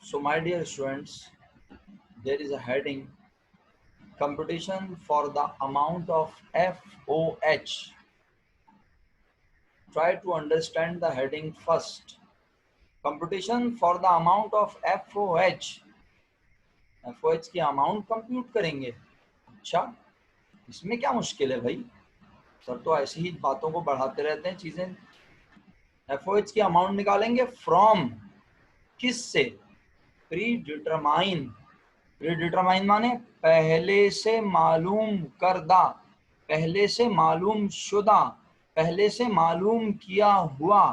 So my dear students, there is a heading competition for the amount of FOH. Try to understand the heading first. Competition for the amount of FOH. FOH की amount compute करेंगे। अच्छा, इसमें क्या मुश्किल है भाई? Sir तो ऐसी ही बातों को बढ़ाते रहते हैं चीजें। FOH की अमाउंट निकालेंगे फ्रॉम किस से? Pre determine. प्री डिटरमाइन माने पहले से मालूम करदा, पहले से मालूम शुदा, पहले से मालूम किया हुआ।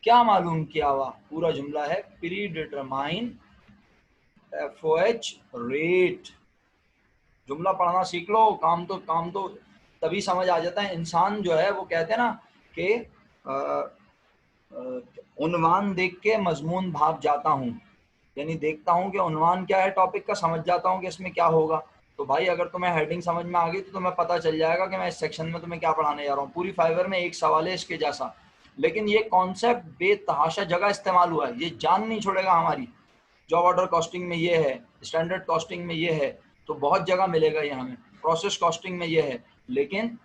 क्या मालूम किया हुआ? पूरा जुमला है प्री डिटरमाइन FOH रेट। जुमला पढ़ना सीख लो, काम तो तभी समझ आ जाता है। इंसान जो है वो कहते हैं ना कि उन्वान देख के मजमून भाप जाता हूँ, यानी देखता हूँ कि उन्वान क्या है टॉपिक का, समझ जाता हूँ कि इसमें क्या होगा। तो भाई अगर तुम्हें हेडिंग समझ में आ गई तो तुम्हें पता चल जाएगा कि मैं इस सेक्शन में तुम्हें क्या पढ़ाने जा रहा हूँ। पूरी फाइवर में एक सवाल है इसके जैसा, लेकिन ये कॉन्सेप्ट बेतहाशा जगह इस्तेमाल हुआ है, ये जान नहीं छोड़ेगा हमारी। जॉब ऑर्डर कॉस्टिंग में ये है, स्टैंडर्ड कॉस्टिंग में ये है, तो बहुत जगह मिलेगा ये हमें, प्रोसेस कॉस्टिंग में ये है, लेकिन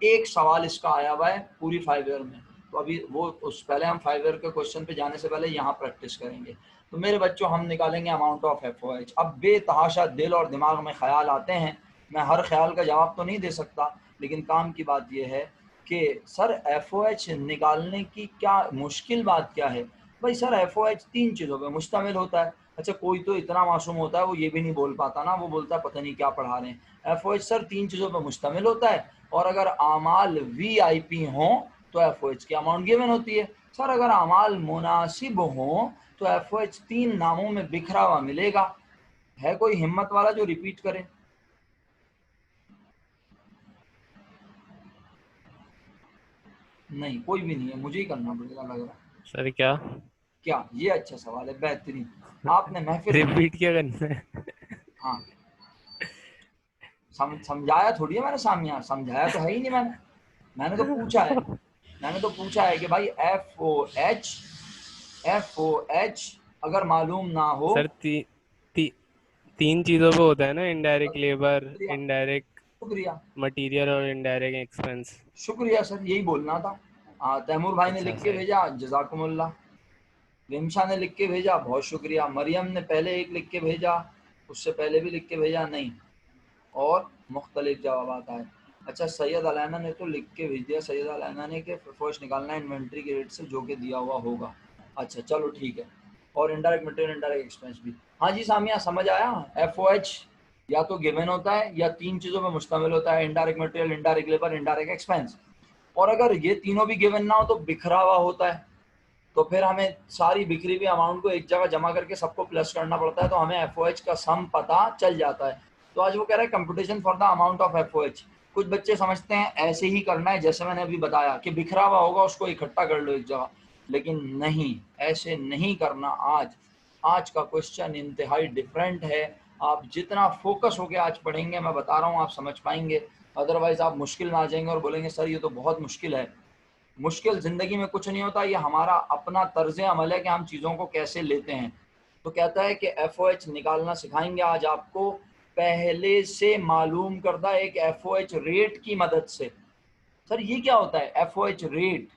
एक सवाल इसका आया हुआ है पूरी 5 ईयर में। तो अभी वो उस पहले हम 5 ईयर के क्वेश्चन पे जाने से पहले यहाँ प्रैक्टिस करेंगे। तो मेरे बच्चों हम निकालेंगे अमाउंट ऑफ FOH। अब बेतहाशा दिल और दिमाग में ख्याल आते हैं, मैं हर ख्याल का जवाब तो नहीं दे सकता, लेकिन काम की बात यह है कि सर FOH निकालने की क्या मुश्किल बात क्या है? भाई सर FOH 3 चीज़ों पर मुश्तमिल होता है। अच्छा, कोई तो इतना मासूम होता है वो ये भी नहीं बोल पाता ना, वो बोलता है पता नहीं क्या पढ़ा रहे हैं। FOH सर 3 चीज़ों पर मुश्तमिल होता है, और अगर आमाल VIP हों तो FOH की अमाउंट गिवन होती है। सर अगर आमाल मुनासिब हों तो FOH 3 नामों में बिखरा हुआ मिलेगा। है कोई हिम्मत वाला जो रिपीट करे? नहीं, कोई भी नहीं है, मुझे ही करना पड़ेगा लग रहा है। सर क्या? क्या? ये अच्छा सवाल है, बेहतरीन। आपने महफिल रिपीट क्या करना है? हाँ, समझाया थोड़ी है मैंने सामिया, समझाया तो है ही नहीं मैंने। मैंने तो पूछा है, मैंने तो पूछा है कि भाई FOH अगर मालूम ना हो। सर ती, 3 चीजों पे होता है ना, इनडायरेक्ट लेबर, शुक्रिया, इनडायरेक्ट शुक्रिया, मटेरियल और इनडायरेक्ट एक्सपेंस। शुक्रिया सर, यही बोलना था। तैमूर भाई ने अच्छा लिख के सही। भेजा, जजाकुमुल्लाह। रिमशा ने लिख के भेजा, बहुत शुक्रिया। मरियम ने पहले एक लिख के भेजा, उससे पहले भी लिख के भेजा, नहीं, और मुख्तलिफ जवाब आए। अच्छा, सैयद अलैना ने तो लिख के भेज दिया, सैयद अलैना ने कि फर्स्ट निकालना है इन्वेंट्री के रेट से जो कि दिया हुआ होगा। अच्छा चलो ठीक है, और इनडायरेक्ट मटेरियल इनडायरेक्ट एक्सपेंस भी। हाँ जी सामिया, समझ आया। FOH या तो गिवन होता है या 3 चीज़ों में मुश्तमिल होता है, indirect material, indirect labour, indirect expense. और अगर ये तीनों भी गिवन ना हो तो बिखरा हुआ होता है, तो फिर हमें सारी बिखरी हुई अमाउंट को एक जगह जमा करके सबको प्लस करना पड़ता है, तो हमें FOH का सम पता चल जाता है। तो आज वो कह रहा है competition for the amount of FOH। कुछ बच्चे समझते हैं ऐसे ही करना है जैसे मैंने अभी बताया कि बिखरा हुआ होगा उसको इकट्ठा कर लो एक जगह, लेकिन नहीं, ऐसे नहीं करना। आज आज का क्वेश्चन इंतहाई डिफरेंट है। आप जितना फोकस होकर आज पढ़ेंगे, मैं बता रहा हूँ, आप समझ पाएंगे। अदरवाइज आप मुश्किल में आ जाएंगे और बोलेंगे सर ये तो बहुत मुश्किल है। मुश्किल ज़िंदगी में कुछ नहीं होता, ये हमारा अपना तर्ज अमल है कि हम चीज़ों को कैसे लेते हैं। तो कहता है कि FOH निकालना सिखाएंगे आज आपको पहले से मालूम करदा एक FOH रेट की मदद से। सर ये क्या होता है FOH रेट?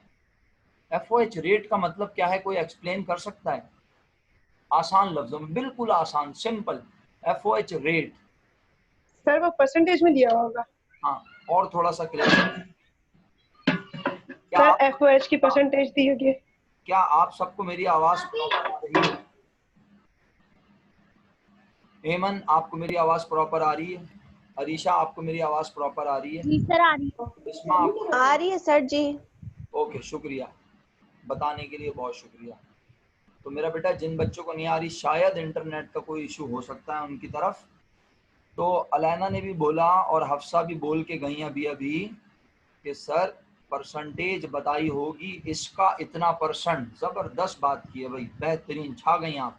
FOH रेट का मतलब क्या है, कोई एक्सप्लेन कर सकता है? आसान लफ्जों में, बिल्कुल आसान, सिंपल। FOH rate. सर वो परसेंटेज में दिया होगा। हाँ, और थोड़ा सा क्लियर। क्या सर आप FOH की परसेंटेज दी होगी। क्या आप सबको मेरी आवाज़ प्रॉपर आ रही है? हेमन, आपको मेरी आवाज़ प्रॉपर आ रही है? अरीशा, आपको मेरी आवाज़ प्रॉपर आ रही है? जी सर, आ रही है। इस्मा, आपको? आ रही है सर जी। ओके, शुक्रिया, बताने के लिए बहुत शुक्रिया। तो मेरा बेटा, जिन बच्चों को नहीं आ रही, शायद इंटरनेट का कोई इशू हो सकता है उनकी तरफ। तो अलैना ने भी बोला और हफ्सा भी बोल के गई अभी अभी कि सर परसेंटेज बताई होगी, इसका इतना परसेंट। ज़बरदस्त बात की है भाई, बेहतरीन, छा गई आप।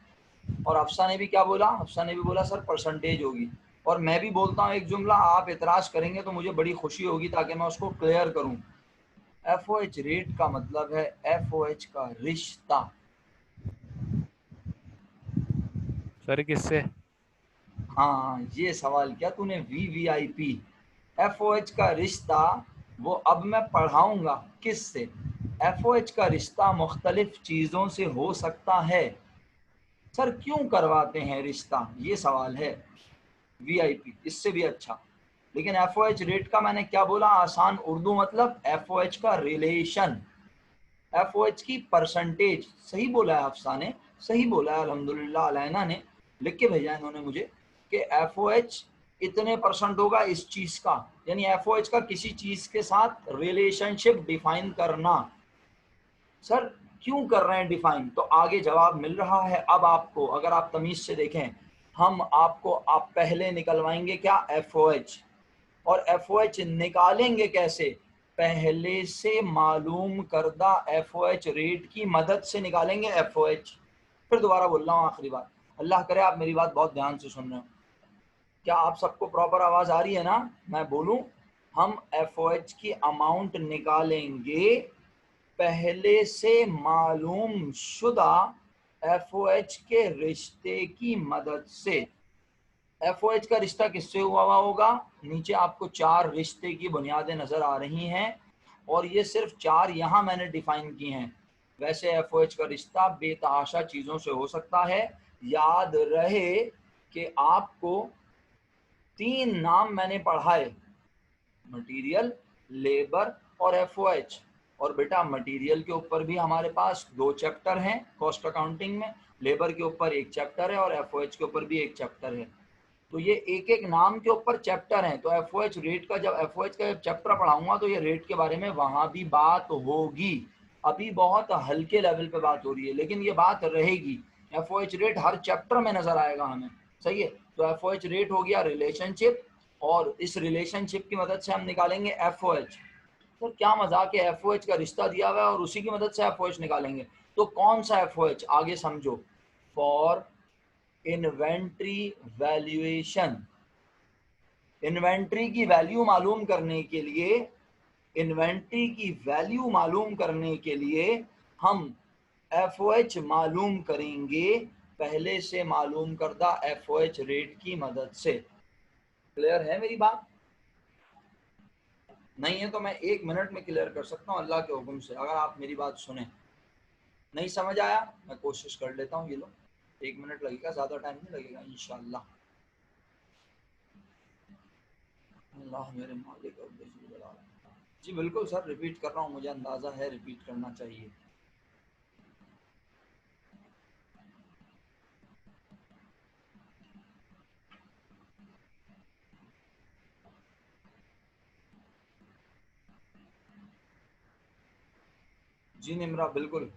और हफ्सा ने भी क्या बोला? हफ्सा ने भी बोला सर परसेंटेज होगी। और मैं भी बोलता हूँ एक जुमला, आप इतराज़ करेंगे तो मुझे बड़ी खुशी होगी ताकि मैं उसको क्लियर करूँ। FOH रेट का मतलब है FOH का रिश्ता। सर किससे? हाँ, ये सवाल किया तूने, VVIP। FOH का रिश्ता वो अब मैं पढ़ाऊंगा किससे। FOH का रिश्ता मुख्तलिफ चीज़ों से हो सकता है। सर क्यों करवाते हैं रिश्ता, ये सवाल है। VIP इससे भी अच्छा। लेकिन FOH रेट का मैंने क्या बोला, आसान उर्दू मतलब FOH का रिलेशन, FOH की परसेंटेज। सही बोला है अफसा ने, सही बोला है अल्हम्दुलिल्लाह। अलैना ने लिख के भेजा इन्होंने मुझे कि FOH इतने परसेंट होगा इस चीज़ का, यानी FOH का किसी चीज़ के साथ रिलेशनशिप डिफाइन करना। सर क्यों कर रहे हैं डिफाइन, तो आगे जवाब मिल रहा है अब आपको। अगर आप तमीज़ से देखें, हम आपको आप पहले निकलवाएंगे क्या, FOH। और FOH निकालेंगे कैसे, पहले से मालूम करदा FOH रेट की मदद से निकालेंगे FOH। फिर दोबारा बोल रहा हूँ आखिरी बात, अल्लाह करे आप मेरी बात बहुत ध्यान से सुन रहे हो। क्या आप सबको प्रॉपर आवाज़ आ रही है ना, मैं बोलूँ? हम FOH की अमाउंट निकालेंगे पहले से मालूम शुदा FOH के रिश्ते की मदद से। FOH का रिश्ता किससे हुआ होगा, नीचे आपको 4 रिश्ते की बुनियादें नज़र आ रही हैं, और ये सिर्फ 4 यहाँ मैंने डिफाइन की हैं। वैसे FOH का रिश्ता बेतहाशा चीज़ों से हो सकता है। याद रहे कि आपको 3 नाम मैंने पढ़ाए, मटेरियल, लेबर और FOH। और बेटा मटेरियल के ऊपर भी हमारे पास 2 चैप्टर हैं कॉस्ट अकाउंटिंग में, लेबर के ऊपर 1 चैप्टर है और FOH के ऊपर भी 1 चैप्टर है। तो ये एक एक नाम के ऊपर चैप्टर हैं। तो FOH रेट का, जब FOH का चैप्टर पढ़ाऊंगा तो ये रेट के बारे में वहाँ भी बात होगी। अभी बहुत हल्के लेवल पे बात हो रही है, लेकिन ये बात रहेगी। FOH रेट हर चैप्टर में नज़र आएगा हमें, सही है। तो FOH रेट हो गया रिलेशनशिप, और इस रिलेशनशिप की मदद से हम निकालेंगे FOH। तो क्या मजाक है, FOH का रिश्ता दिया हुआ है और उसी की मदद से FOH निकालेंगे। तो कौन सा FOH, आगे समझो। फॉर इन्वेंट्री वैल्यूएशन, इन्वेंट्री की वैल्यू मालूम करने के लिए, इन्वेंट्री की वैल्यू मालूम करने के लिए हम FOH मालूम करेंगे पहले से मालूम करदा FOH रेट की मदद से। क्लियर है मेरी बात? नहीं है तो मैं 1 मिनट में क्लियर कर सकता हूँ अल्लाह के हुक्म से, अगर आप मेरी बात सुने। नहीं समझ आया, मैं कोशिश कर लेता हूँ। ये लो 1 मिनट लगेगा, ज़्यादा टाइम नहीं लगेगा इंशाल्लाह। अल्लाह मेरे मालिक और वजीर आला। जी बिल्कुल सर, रिपीट कर रहा हूँ, मुझे अंदाज़ा है रिपीट करना चाहिए। जी निमरा बिल्कुल,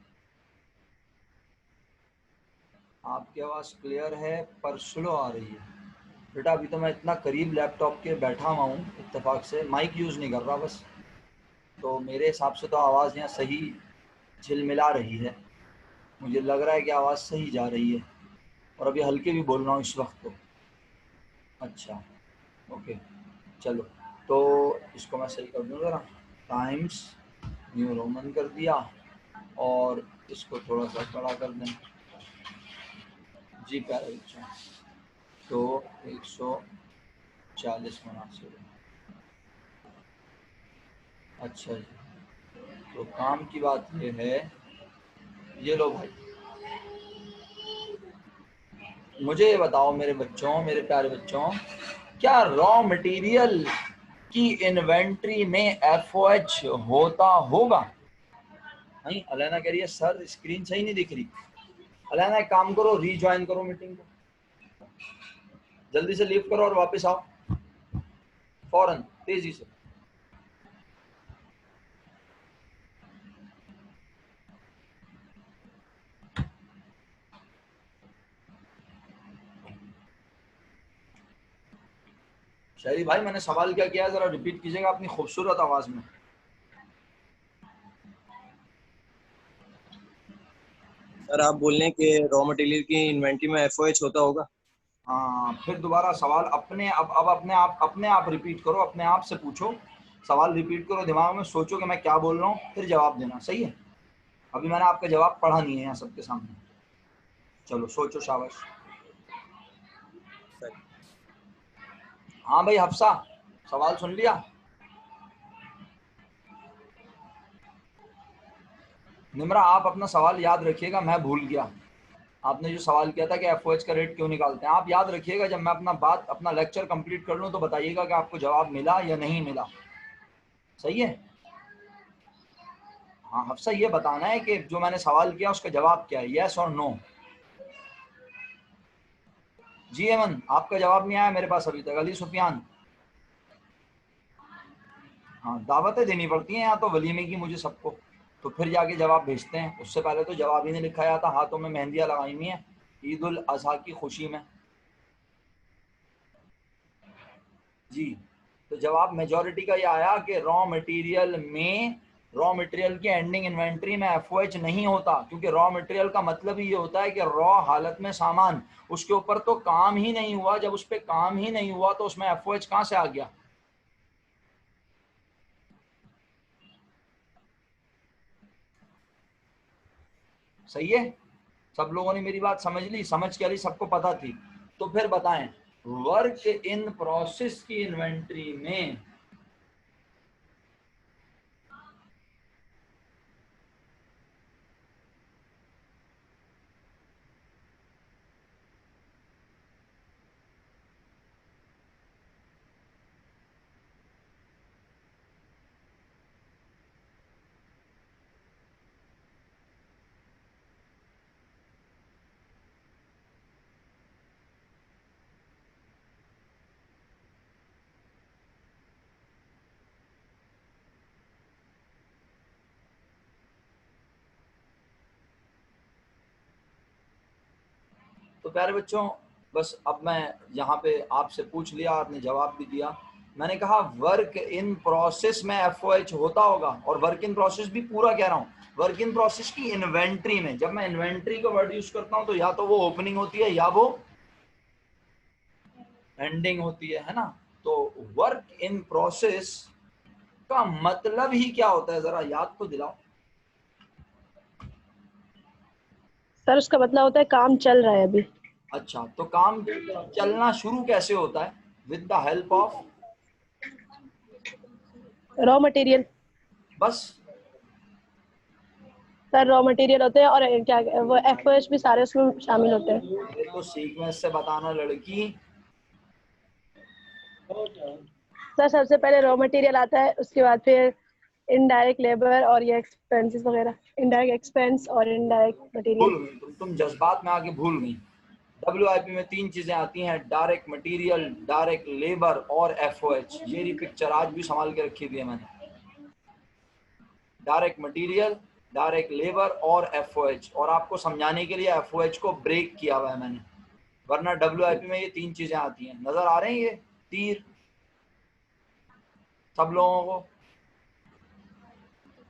आपकी आवाज़ क्लियर है पर स्लो आ रही है। बेटा अभी तो मैं इतना करीब लैपटॉप के बैठा हुआ हूँ, इत्तेफाक से माइक यूज़ नहीं कर रहा बस, तो मेरे हिसाब से तो आवाज़ यहाँ सही झिलमिला रही है। मुझे लग रहा है कि आवाज़ सही जा रही है, और अभी हल्के भी बोल रहा हूँ इस वक्त तो। अच्छा ओके, चलो तो इसको मैं सही कर दूँ ज़रा। टाइम्स न्यू रोमन कर दिया, और इसको थोड़ा सा बड़ा कर दें। जी प्यारे बच्चों, तो 140 मुनासिब। अच्छा जी, तो काम की बात ये है, ये लो भाई, मुझे ये बताओ मेरे बच्चों, मेरे प्यारे बच्चों, क्या रॉ मटेरियल की इन्वेंट्री में FOH होता होगा? नहीं, अलैना कह रही है सर स्क्रीन सही नहीं दिख रही। अलैना एक काम करो, रीज्वाइन करो मीटिंग को, जल्दी से लीव करो और वापस आओ फौरन, तेजी से। शहरी भाई मैंने सवाल क्या किया, जरा रिपीट कीजिएगा अपनी खूबसूरत आवाज में। सर आप बोल रहे हैं कि रॉ मटेरियल की इन्वेंट्री में FOH होता होगा? हाँ, फिर दोबारा सवाल अब अपने आप रिपीट करो, अपने आप से पूछो सवाल, रिपीट करो, दिमाग में सोचो कि मैं क्या बोल रहा हूँ, फिर जवाब देना, सही है? अभी मैंने आपका जवाब पढ़ा नहीं है यहाँ सबके सामने। चलो सोचो, शाबाश। हाँ भाई हफ्सा, सवाल सुन लिया? निम्रा आप अपना सवाल याद रखिएगा, मैं भूल गया। आपने जो सवाल किया था कि एफओएच का रेट क्यों निकालते हैं, आप याद रखिएगा। जब मैं अपना लेक्चर कंप्लीट कर लूँ तो बताइएगा कि आपको जवाब मिला या नहीं मिला। सही है? हाँ हफ्सा, ये बताना है कि जो मैंने सवाल किया उसका जवाब क्या है, यस और नो। जी अमन, आपका जवाब नहीं आया मेरे पास अभी तक। अली सुफियान, हाँ दावतें देनी पड़ती हैं यहाँ तो वलीमे की मुझे सबको, तो फिर जाके जवाब भेजते हैं। उससे पहले तो जवाब ही नहीं लिखा जाता, हाथों में मेहंदियाँ लगाई हुई हैं ईद उल अजहा की खुशी में। जी, तो जवाब मेजॉरिटी का ये आया कि रॉ मटेरियल की एंडिंग इन्वेंट्री में एफओएच नहीं होता, क्योंकि रॉ मटेरियल का मतलब ही ये होता है कि रॉ हालत में सामान, उसके ऊपर तो काम ही नहीं हुआ। जब उस पर काम ही नहीं हुआ तो उसमें एफओएच कहाँ से आ गया? सही है? सब लोगों ने मेरी बात समझ ली? समझ के अली सबको पता थी? तो फिर बताएं, वर्क इन प्रोसेस की इन्वेंट्री में तो प्यारे बच्चों, बस अब मैं यहाँ पे आपसे पूछ लिया, आपने जवाब भी दिया। मैंने कहा वर्क इन प्रोसेस में एफओएच होता होगा, और वर्क इन प्रोसेस भी पूरा कह रहा हूँ। वर्क इन प्रोसेस की इन्वेंट्री में, जब मैं इन्वेंट्री का वर्ड यूज करता हूँ तो या तो वो ओपनिंग होती है या वो एंडिंग होती है ना? तो वर्क इन प्रोसेस का मतलब ही क्या होता है, जरा याद तो दिलाओ। सर उसका मतलब होता है काम चल रहा है अभी। अच्छा, तो काम चलना शुरू कैसे होता है? With the help of, raw material. बस। सर रॉ मटेरियल होते हैं और क्या वो एफओएच भी सारे उसमें शामिल होते हैं। ये तो सीक्वेंस से बताना लड़की। सर सबसे पहले रॉ मटेरियल आता है, उसके बाद फिर इनडायरेक्ट लेबर और ये एक्सपेंसेस वगैरह, इनडायरेक्ट एक्सपेंस और इनडायरेक्ट मटेरियल। भूल गई तुम जज्बात में आके भूल गई। डब्ल्यूआईपी में 3 चीजें आती हैं, डायरेक्ट मटेरियल, डायरेक्ट लेबर और एफओएच। ये रही पिक्चर, आज भी संभाल के रखी हुई है मैंने। डायरेक्ट मटेरियल, डायरेक्ट लेबर और एफओएच, और आपको समझाने के लिए एफओएच को ब्रेक किया हुआ है मैंने, वरना डब्ल्यूआईपी में ये 3 चीजें आती हैं। नजर आ रहे हैं ये तीर सब लोगों को?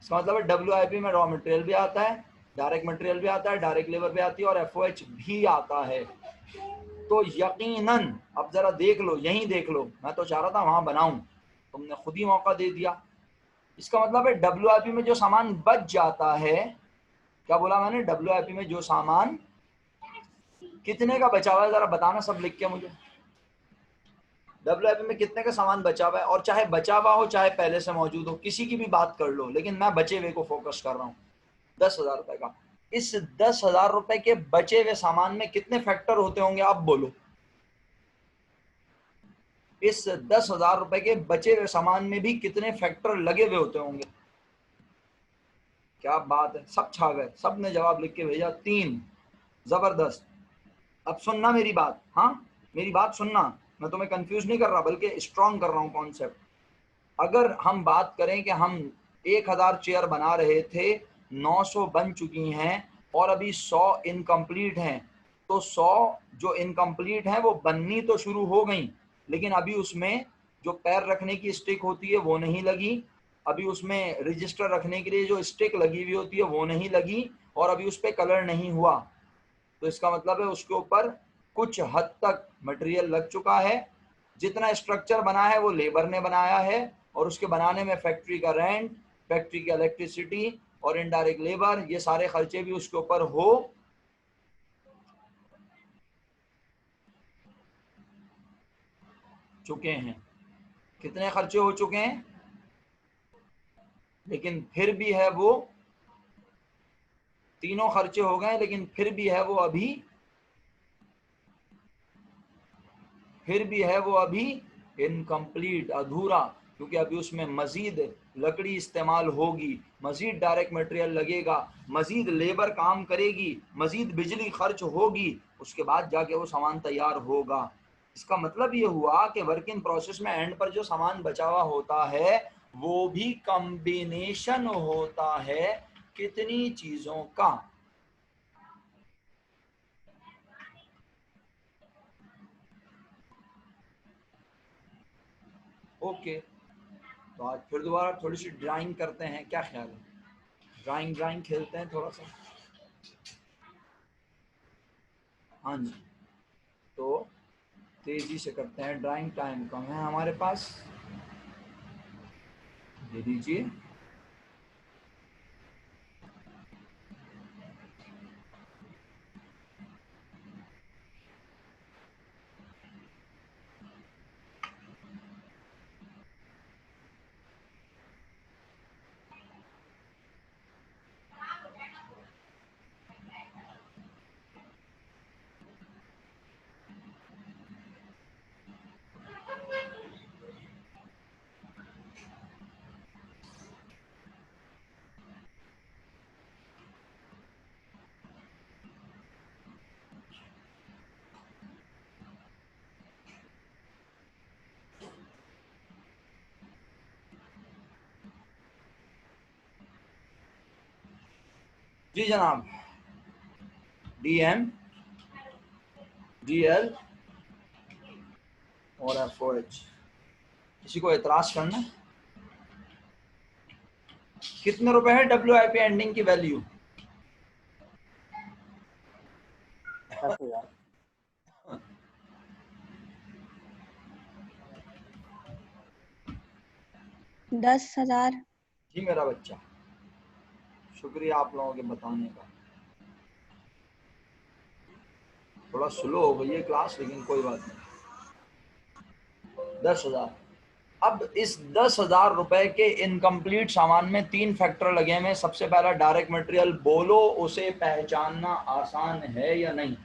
इसका मतलब है डब्ल्यूआईपी में रॉ मटेरियल भी आता है, डायरेक्ट मटेरियल भी आता है, डायरेक्ट लेबर भी आती है और एफओएच भी आता है। तो यकीनन अब जरा देख लो, यहीं देख लो, मैं तो चाह रहा था वहां बनाऊं, तुमने खुद ही मौका दे दिया। इसका मतलब है डब्ल्यूआईपी में जो सामान बच जाता है, क्या बोला मैंने? डब्ल्यूआईपी में जो सामान कितने का बचा हुआ है, जरा बताना सब लिख के मुझे। डब्ल्यूआईपी में कितने का सामान बचा हुआ है, और चाहे बचा हुआ हो चाहे पहले से मौजूद हो, किसी की भी बात कर लो, लेकिन मैं बचे हुए को फोकस कर रहा हूँ। 10,000 रुपए का। इस 10,000 रुपए के बचे हुए सामान में कितने फैक्टर होते होंगे, आप बोलो। इस 10,000 रुपए के बचे हुए सामान में भी कितने फैक्टर लगे हुए होते होंगे? क्या बात है, सब छा गए, सब ने जवाब लिख के भेजा 3। जबरदस्त। अब सुनना मेरी बात, हाँ मेरी बात सुनना, मैं तुम्हें कंफ्यूज नहीं कर रहा बल्कि स्ट्रॉन्ग कर रहा हूँ कॉन्सेप्ट। अगर हम बात करें कि हम 1,000 चेयर बना रहे थे, 900 बन चुकी हैं और अभी 100 इनकम्प्लीट हैं, तो 100 जो इनकम्प्लीट हैं वो बननी तो शुरू हो गई, लेकिन अभी उसमें जो पैर रखने की स्टिक होती है वो नहीं लगी, अभी उसमें रजिस्टर रखने के लिए जो स्टिक लगी हुई होती है वो नहीं लगी, और अभी उस पर कलर नहीं हुआ। तो इसका मतलब है उसके ऊपर कुछ हद तक मटेरियल लग चुका है। जितना स्ट्रक्चर बना है वो लेबर ने बनाया है, और उसके बनाने में फैक्ट्री का रेंट, फैक्ट्री की इलेक्ट्रिसिटी और इनडायरेक्ट लेबर, ये सारे खर्चे भी उसके ऊपर हो चुके हैं। कितने खर्चे हो चुके हैं, लेकिन फिर भी है वो, तीनों खर्चे हो गए लेकिन फिर भी है वो अभी इनकम्प्लीट, अधूरा, क्योंकि अभी उसमें मजीद लकड़ी इस्तेमाल होगी, मजीद डायरेक्ट मटेरियल लगेगा, मजीद लेबर काम करेगी, मजीद बिजली खर्च होगी, उसके बाद जाके वो सामान तैयार होगा। इसका मतलब ये हुआ कि वर्क इन प्रोसेस में एंड पर जो सामान बचा हुआ होता है वो भी कॉम्बिनेशन होता है कितनी चीजों का। ओके, तो आज फिर दोबारा थोड़ी सी ड्राइंग करते हैं, क्या ख्याल है? ड्राइंग खेलते हैं थोड़ा सा। हाँ जी, तो तेजी से करते हैं, ड्राइंग टाइम कम है हमारे पास, दे दीजिए। जी जनाब, DM, DL और FOH, किसी को एतराज करना है? कितने रुपए है WIP एंडिंग की वैल्यू? 10,000। जी मेरा बच्चा, शुक्रिया आप लोगों के बताने का। थोड़ा स्लो हो गई है क्लास, लेकिन कोई बात नहीं। 10,000। अब इस 10,000 रुपए के इनकम्प्लीट सामान में 3 फैक्टर लगे हैं। सबसे पहला डायरेक्ट मटेरियल, बोलो उसे पहचानना आसान है या नहीं?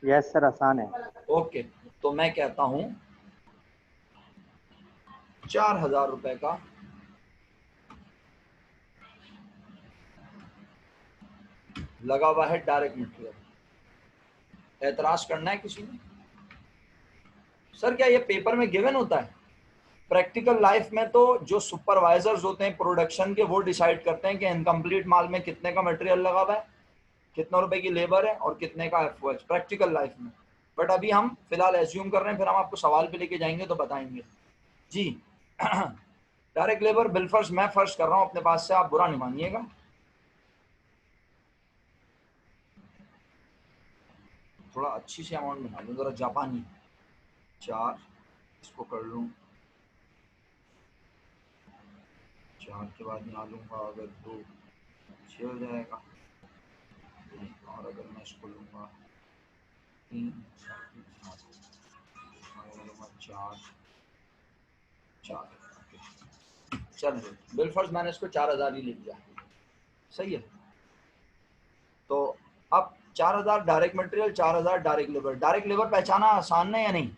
यस सर, आसान है। ओके, तो मैं कहता हूं 4,000 रुपए का लगा हुआ है डायरेक्ट मटेरियल। एतराज करना है किसी ने? सर क्या ये पेपर में गिवन होता है? प्रैक्टिकल लाइफ में तो जो सुपरवाइजर्स होते हैं प्रोडक्शन के, वो डिसाइड करते हैं कि इनकम्प्लीट माल में कितने का मटेरियल लगा हुआ है, कितना रुपए की लेबर है और कितने का FOH, प्रैक्टिकल लाइफ में। बट अभी हम फिलहाल एज्यूम कर रहे हैं, फिर हम आपको सवाल पे लेके जाएंगे तो बताएंगे जी। डायरेक्ट लेबर बिल फर्श मैं फर्श कर रहा हूँ अपने पास से, आप बुरा नहीं मानिएगा। थोड़ा अच्छी सी अमाउंट बना लूँ, जरा जापानी। 4, इसको कर लूँ 4 के बाद यहाँ लूँगा, अगर 2 6 हो जाएगा, और अगर मैं इसको लूँगा 3 लूँगा 4 चल, बिल फर्ज मैंने इसको 4,000 ही लिख दिया, सही है। तो अब 4,000 direct material, 4,000 direct labour. Direct labour पहचाना आसान है या नहीं?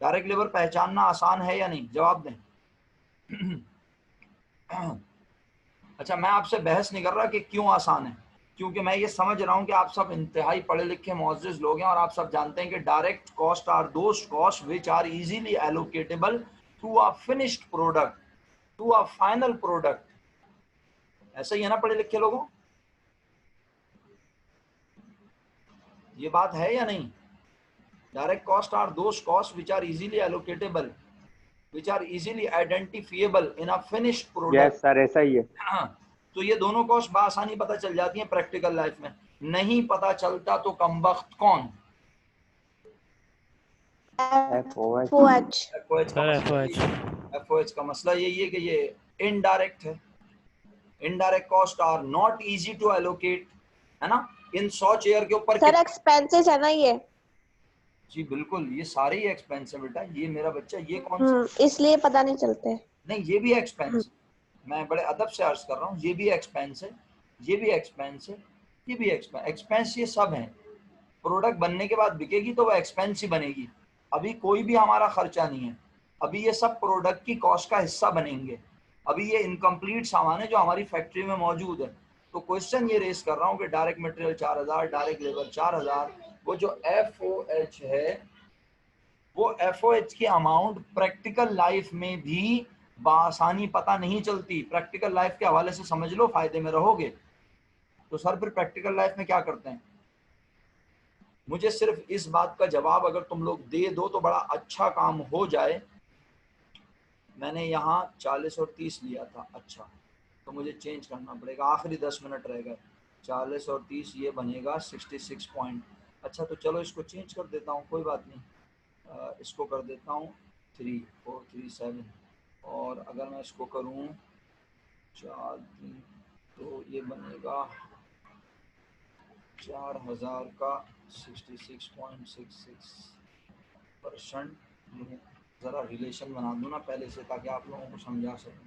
डायरेक्ट लेबर पहचानना आसान है या नहीं? जवाब दें। अच्छा, मैं आपसे बहस नहीं कर रहा कि क्यों आसान है, क्योंकि मैं ये समझ रहा हूँ कि आप सब इंतहाई पढ़े लिखे मुअज़्ज़िज़ लोग हैं और आप सब जानते हैं कि direct cost are those cost which are easily allocatable to a finished product, to a final product. ऐसा ही है ना पढ़े लिखे लोगों? ये बात है या नहीं? Direct cost are those cost which are easily allocatable, which are easily identifiable in a finished product. Yes sir, ऐसा ही है। हाँ, तो ये दोनों कॉस्ट बआसानी पता चल जाती हैं प्रैक्टिकल लाइफ में। नहीं पता चलता तो कमबख्त कौन? FOH। FOH का मसला यही है कि ये इनडायरेक्ट है। Indirect cost are not easy to allocate, है ना? इन 100 चेयर के ऊपर सर एक्सपेंसेस है ना ये? जी बिल्कुल, ये सारे ही एक्सपेंस है बेटा। ये मेरा बच्चा, ये कौन सा, इसलिए पता नहीं चलते। नहीं ये भी एक्सपेंस, मैं बड़े अदब से अर्ज कर रहा हूँ, ये भी एक्सपेंस है, ये भी एक्सपेंस है, ये भी एक्सपेंस, एक्सपेंस ये सब है। प्रोडक्ट बनने के बाद बिकेगी तो वो एक्सपेंस ही बनेगी, अभी कोई भी हमारा खर्चा नहीं है, अभी ये सब प्रोडक्ट की कॉस्ट का हिस्सा बनेंगे। अभी ये इनकम्प्लीट सामान है जो हमारी फैक्ट्री में मौजूद है। तो क्वेश्चन ये रेस कर रहा हूँ कि डायरेक्ट मटेरियल 4000, डायरेक्ट लेबर 4000, वो जो FOH है वो FOH की अमाउंट प्रैक्टिकल लाइफ में भी बआसानी पता नहीं चलती। प्रैक्टिकल लाइफ के हवाले से समझ लो, फायदे में रहोगे। तो सर फिर प्रैक्टिकल लाइफ में क्या करते हैं? मुझे सिर्फ इस बात का जवाब अगर तुम लोग दे दो तो बड़ा अच्छा काम हो जाए। मैंने यहाँ 40 और 30 लिया था, अच्छा तो मुझे चेंज करना पड़ेगा, आखिरी 10 मिनट रह गए। 40 और 30 ये बनेगा 66 पॉइंट। अच्छा तो चलो इसको चेंज कर देता हूँ, कोई बात नहीं, इसको कर देता हूँ 3437, और अगर मैं इसको करूँ 4 तो ये बनेगा 4000 का 66.66%। ज़रा रिलेशन बना दूँ ना पहले से ताकि आप लोगों को समझा सकूँ।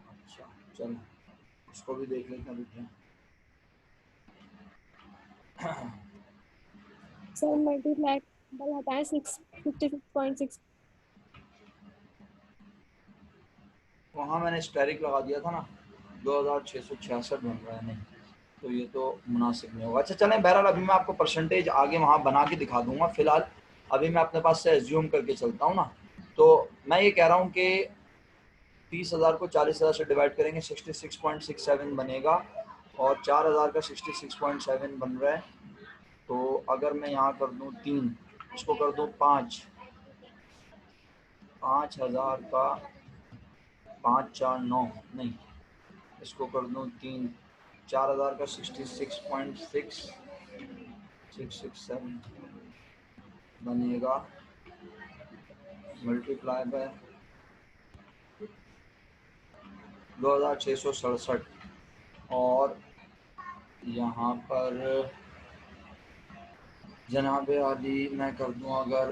अच्छा चलो इसको भी देख लेते हैं बेटा। सर मल्टीप्लाई हटाएं 56.6। वहाँ मैंने स्टेरिक लगा दिया था ना, 2666 बन रहा है, नहीं तो ये तो मुनासिब नहीं होगा। अच्छा चलें, बहरहाल अभी मैं आपको परसेंटेज आगे वहाँ बना के दिखा दूंगा, फिलहाल अभी मैं अपने पास से एज्यूम करके चलता हूँ ना। तो मैं ये कह रहा हूँ कि 30,000 को 40,000 से डिवाइड करेंगे 66.67 बनेगा, और 4,000 का 66.7 बन रहा है। तो अगर मैं यहाँ कर दूँ 3, इसको कर दूँ 5, 5,000 का 5 4 9, नहीं इसको कर दूँ 3, 4,000 का 66.667 बनेगा, मल्टीप्लाई बाय 2667, और यहाँ पर जनाब आली मैं कर दूँ अगर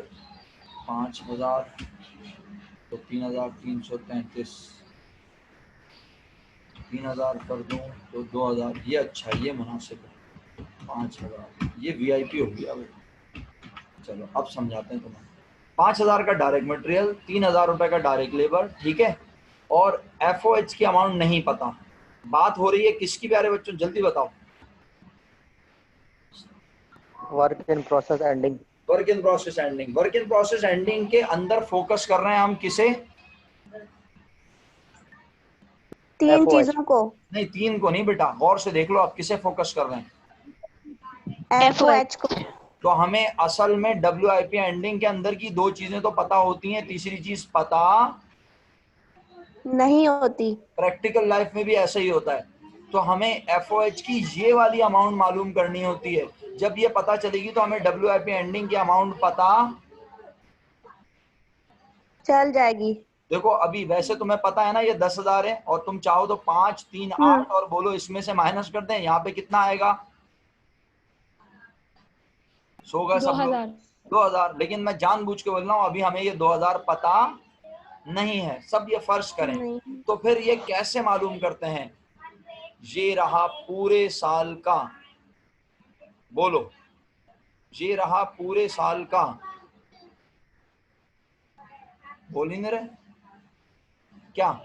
5,000 तो 3,333, 3,000 कर दूँ तो 2,000, ये अच्छा ये मुनासिब है। 5,000 ये VIP हो गया भाई। चलो अब समझाते हैं तुम्हें। 5,000 का डायरेक्ट मटेरियल, 3,000 रुपये का डायरेक्ट लेबर, ठीक है, और FOH की अमाउंट नहीं पता। बात हो रही है किसकी प्यारे बच्चों, जल्दी बताओ। Work in process ending. Work in process ending. Work in process ending के अंदर फोकस कर रहे हैं हम किसे? 3 FOH। चीजों को। नहीं 3 को नहीं बेटा, गौर से देख लो आप किसे फोकस कर रहे हैं। FOH को। तो हमें असल में WIP एंडिंग के अंदर की 2 चीजें तो पता होती हैं, तीसरी चीज पता नहीं होती। प्रैक्टिकल लाइफ में भी ऐसा ही होता है। तो हमें FOH की ये वाली अमाउंट मालूम करनी होती है। जब ये पता चलेगी तो हमें WIP एंडिंग की अमाउंट पता चल जाएगी। देखो अभी वैसे तुम्हें पता है ना ये 10,000 है, और तुम चाहो तो 5 3 8 और बोलो इसमें से माइनस कर दें, यहाँ पे कितना आएगा? सो गए सब लोग 2,000। लेकिन मैं जानबूझ के बोल रहा हूँ अभी हमें ये 2,000 पता नहीं है, सब ये फर्ज करें। नहीं। तो फिर ये कैसे मालूम करते हैं? ये रहा पूरे साल का, बोलो ये रहा पूरे साल का, बोल ही नहीं रहे क्या?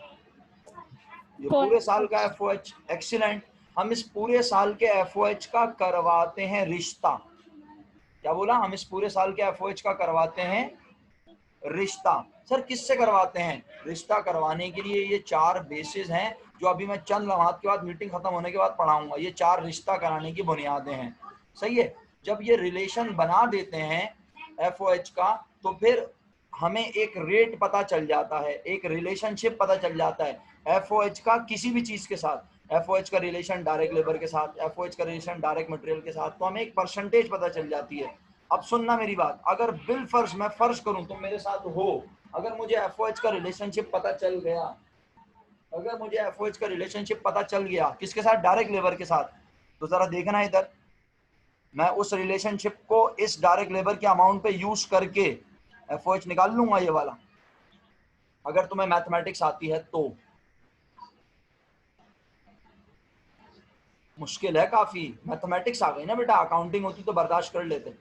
ये पूरे साल का FOH, एक्सीलेंट। हम इस पूरे साल के FOH का करवाते हैं रिश्ता। क्या बोला? हम इस पूरे साल के FOH का करवाते हैं रिश्ता। सर किससे करवाते हैं? रिश्ता करवाने के लिए ये 4 बेसिस हैं जो अभी मैं चंद लम्हात के बाद, मीटिंग खत्म होने के बाद पढ़ाऊंगा। ये 4 रिश्ता कराने की बुनियादें हैं, सही है। जब ये रिलेशन बना देते हैं FOH का, तो फिर हमें एक रेट पता चल जाता है, एक रिलेशनशिप पता चल जाता है FOH का किसी भी चीज के साथ। FOH का रिलेशन डायरेक्ट लेबर के साथ, FOH का रिलेशन डायरेक्ट मटेरियल के साथ, तो हमें एक परसेंटेज पता चल जाती है। अब सुनना मेरी बात, अगर बिल फर्ज मैं फर्ज करूं तुम मेरे साथ हो, अगर मुझे FOH का रिलेशनशिप पता चल गया, अगर मुझे FOH का रिलेशनशिप पता चल गया किसके साथ, डायरेक्ट लेबर के साथ, तो जरा देखना इधर, मैं उस रिलेशनशिप को इस डायरेक्ट लेबर के अमाउंट पे यूज करके FOH निकाल लूंगा ये वाला, अगर तुम्हें मैथमेटिक्स आती है तो। मुश्किल है काफी, मैथमेटिक्स आ गई ना बेटा, अकाउंटिंग होती तो बर्दाश्त कर लेते।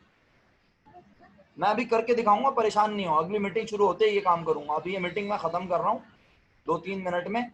मैं अभी करके दिखाऊंगा, परेशान नहीं हो, अगली मीटिंग शुरू होते ही ये काम करूंगा। अभी ये मीटिंग मैं खत्म कर रहा हूँ 2-3 मिनट में।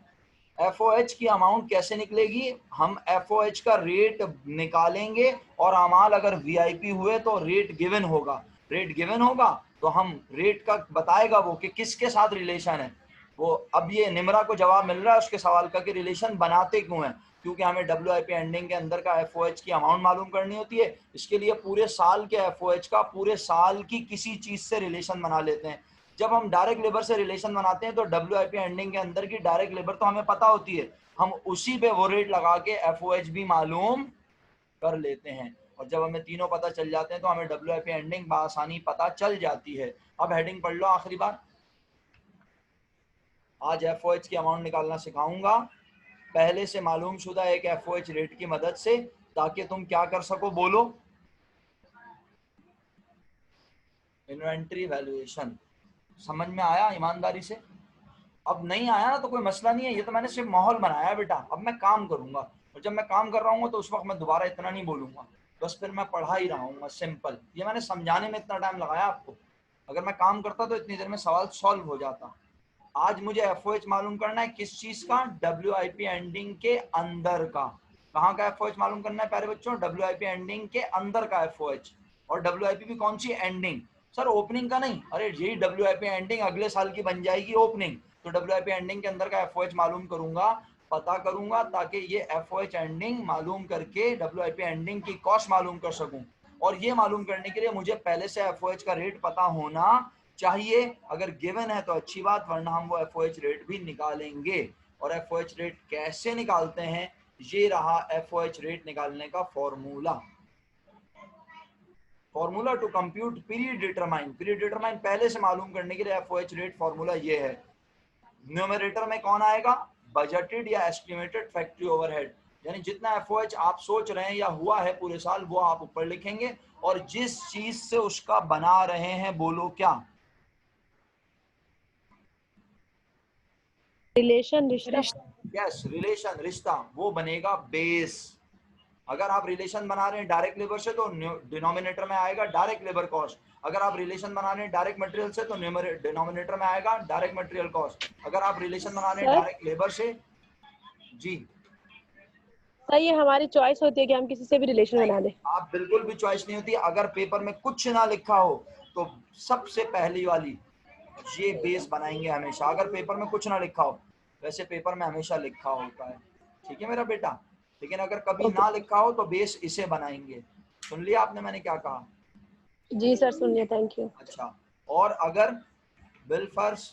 FOH की अमाउंट कैसे निकलेगी, हम FOH का रेट निकालेंगे और अमाल अगर VIP हुए तो रेट गिवन होगा, रेट गिवन होगा तो हम रेट का बताएगा वो कि किसके साथ रिलेशन है वो। अब ये निमरा को जवाब मिल रहा है उसके सवाल का कि रिलेशन बनाते क्यों हैं, क्योंकि हमें WIP एंडिंग के अंदर का FOH की अमाउंट मालूम करनी होती है। इसके लिए पूरे साल के FOH का पूरे साल की किसी चीज से रिलेशन बना लेते हैं। जब हम डायरेक्ट लेबर से रिलेशन बनाते हैं तो WIP एंडिंग के अंदर की डायरेक्ट लेबर तो हमें पता होती है, हम उसी पे वो रेट लगा के FOH भी मालूम कर लेते हैं। और जब हमें तीनों पता चल जाते हैं तो हमें WIP एंडिंग बआसानी पता चल जाती है। अब हेडिंग पढ़ लो आखिरी बार, आज FOH की अमाउंट निकालना सिखाऊंगा पहले से मालूम शुदा एक FOH रेट की मदद से, ताकि तुम क्या कर सको, बोलो, इन्वेंट्री वैल्यूएशन। समझ में आया ईमानदारी से? अब नहीं आया ना तो कोई मसला नहीं है, ये तो मैंने सिर्फ माहौल बनाया है बेटा। अब मैं काम करूंगा और जब मैं काम कर रहा हूँ तो उस वक्त मैं दोबारा इतना नहीं बोलूंगा, बस फिर मैं पढ़ा ही रहा हूँ सिंपल। ये मैंने समझाने में इतना टाइम लगाया आपको, अगर मैं काम करता तो इतनी देर में सवाल सॉल्व हो जाता। आज मुझे FOH मालूम करना है किस चीज का, WIP एंडिंग के अंदर का। कहाँ का FOH मालूम करना है प्यारे बच्चों, WIP एंडिंग के अंदर का FOH। और WIP भी कौन सी, एंडिंग, सर ओपनिंग का नहीं, अरे यही WIP एंडिंग अगले साल की बन जाएगी ओपनिंग, तो WIP एंडिंग के अंदर का FOH मालूम करूंगा, पता करूंगा, ताकि ये FOH एंडिंग मालूम करके WIP एंडिंग की कॉस्ट मालूम कर सकूं। और ये मालूम करने के लिए मुझे पहले से FOH का रेट पता होना चाहिए। अगर गिवन है तो अच्छी बात, वरना हम वो FOH रेट भी निकालेंगे। और FOH रेट कैसे निकालते हैं, ये रहा FOH रेट निकालने का formula. Formula to compute period determine, period determine पहले से मालूम करने के लिए FOH रेट फॉर्मूला ये है। न्यूमरेटर में कौन आएगा, बजटेड या एस्टिमेटेड फैक्ट्री ओवरहेड, यानी जितना FOH आप सोच रहे हैं या हुआ है पूरे साल वो आप ऊपर लिखेंगे, और जिस चीज से उसका बना रहे हैं बोलो क्या, रिलेशन, रिश्ता। यस रिलेशन, रिश्ता, वो बनेगा बेस। अगर आप रिलेशन बना रहे हैं डायरेक्ट लेबर से तो डिनोमिनेटर में आएगा डायरेक्ट लेबर कॉस्ट। अगर आप रिलेशन बना रहे हैं डायरेक्ट मटेरियल से तो डिनोमिनेटर में आएगा डायरेक्ट मटेरियल कॉस्ट। अगर आप रिलेशन बना रहे हैं सर? डायरेक्ट लेबर से, जी सर ये हमारी चॉइस होती है कि हम किसी से भी रिलेशन बना दें। आप बिल्कुल भी चॉइस नहीं होती। अगर पेपर में कुछ ना लिखा हो तो सबसे पहली वाली ये बेस बनाएंगे हमेशा, अगर पेपर में कुछ ना लिखा हो, वैसे पेपर में हमेशा लिखा होता है, ठीक है मेरा बेटा, लेकिन अगर कभी ना लिखा हो तो बेस इसे बनाएंगे। सुन लिया आपने मैंने क्या कहा? जी सर सुन लिया, थैंक यू। अच्छा, और अगर बिल फर्ज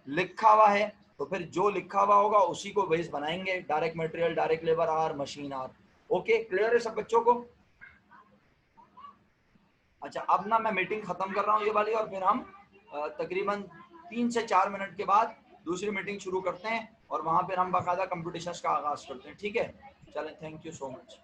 लिखा हुआ है तो फिर जो लिखा हुआ होगा उसी को बेस बनाएंगे, direct material, direct labour hour, machine hour. Okay, clear है सब बच्चों को? अच्छा, अब ना मैं मीटिंग खत्म कर रहा हूँ ये वाली, और फिर हम तकरीबन 3 से 4 मिनट के बाद दूसरी मीटिंग शुरू करते हैं और वहां पर हम बाकायदा कंपटीशन का आगाज करते हैं, ठीक है? चलें, थैंक यू सो मच।